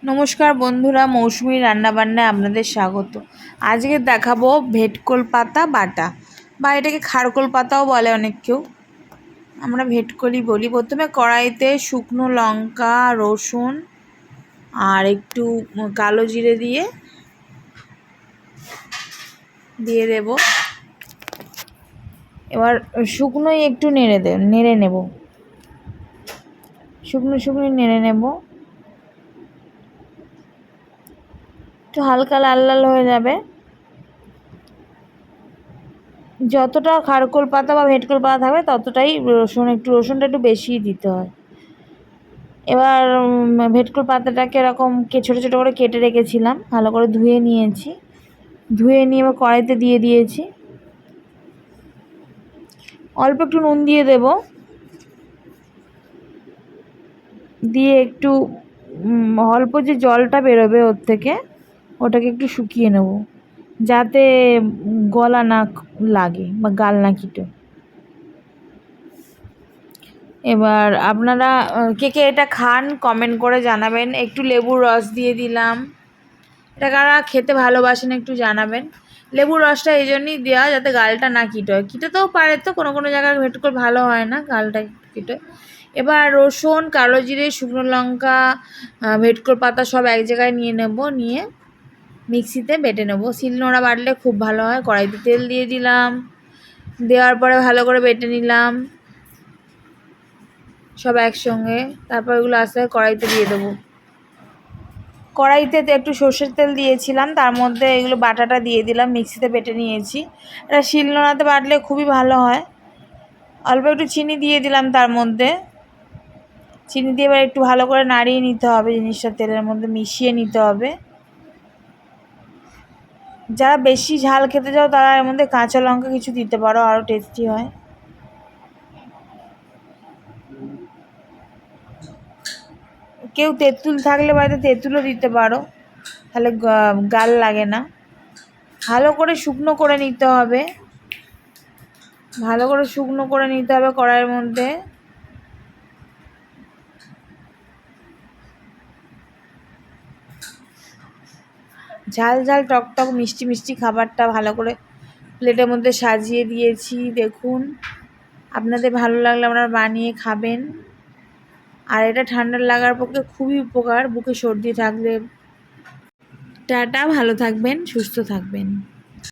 নমস্কার বন্ধুরা, মৌসুমি রান্নাবান্নায় আপনাদের স্বাগত। আজকে দেখাবো ভেটকোল পাতা বাটা, বা এটাকে খারকোল পাতাও বলে অনেক কেউ, আমরা ভেটকোলই বলি। প্রথমে কড়াইতে শুকনো লঙ্কা, রসুন আর একটু কালো জিরে দিয়ে দেব। এবার শুকনোই একটু নেড়ে নেব, শুকনোই নেড়ে নেব। একটু হালকা লাল লাল হয়ে যাবে। যতটা খারকোল পাতা বা ভেটকোল পাতা থাকবে ততটাই রসুনটা একটু বেশিই দিতে হয়। এবার ভেটকোল পাতাটাকে এরকম ছোটো ছোটো করে কেটে রেখেছিলাম, ভালো করে ধুয়ে নিয়েছি। ধুয়ে নিয়ে এবার কড়াইতে দিয়ে দিয়েছি। অল্প একটু নুন দিয়ে দেব, দিয়ে একটু অল্প যে জলটা বেরোবে ওর থেকে ওটাকে একটু শুকিয়ে নেব, যাতে গলা না লাগে বা গাল না কিটো। এবার আপনারা কে কে এটা খান কমেন্ট করে জানাবেন। একটু লেবুর রস দিয়ে দিলাম, এটা কারা খেতে ভালোবাসেন একটু জানাবেন। লেবুর রসটা এই জন্যই দেওয়া যাতে গালটা না কিটোয়, কিটোতেও পারে, তো কোনো কোনো জায়গায় ভেটকোল ভালো হয় না, গালটা কিটোয়। এবার রসুন, কালো জিরে, শুকনো লঙ্কা, ভেটকোল পাতা সব এক জায়গায় নিয়ে নেব, নিয়ে মিক্সিতে বেটে নেব। শিলনোড়া বাটলে খুব ভালো হয়। কড়াইতে তেল দিয়ে দিলাম, দেওয়ার পরে ভালো করে বেটে নিলাম সব একসঙ্গে। তারপর এগুলো আস্তে আস্তে কড়াইতে দিয়ে দেবো। কড়াইতে একটু সর্ষের তেল দিয়েছিলাম, তার মধ্যে এগুলো বাটাটা দিয়ে দিলাম, মিক্সিতে বেটে নিয়েছি। এটা শিলনোড়াতে বাটলে খুবই ভালো হয়। অল্প একটু চিনি দিয়ে দিলাম তার মধ্যে, চিনি দিয়ে এবার একটু ভালো করে নাড়িয়ে নিতে হবে, জিনিসটা তেলের মধ্যে মিশিয়ে নিতে হবে। যারা বেশি ঝাল খেতে চাও তারা এর মধ্যে কাঁচা লঙ্কা কিছু দিতে পারো, আরও টেস্টি হয়। কেউ তেঁতুল থাকলে বাড়িতে তেঁতুলও দিতে পারো, তাহলে গাল লাগে না। ভালো করে শুকনো করে নিতে হবে, ভালো করে শুকনো করে নিতে হবে কড়াইয়ের মধ্যে। ঝাল ঝাল টক টক মিষ্টি মিষ্টি খাবারটা ভালো করে প্লেটের মধ্যে সাজিয়ে দিয়েছি। দেখুন, আপনাদের ভালো লাগলে আপনারা বানিয়ে খাবেন। আর এটা ঠান্ডা লাগার পক্ষে খুবই উপকার, বুকে সর্দি থাকলে। টাটা, ভালো থাকবেন, সুস্থ থাকবেন।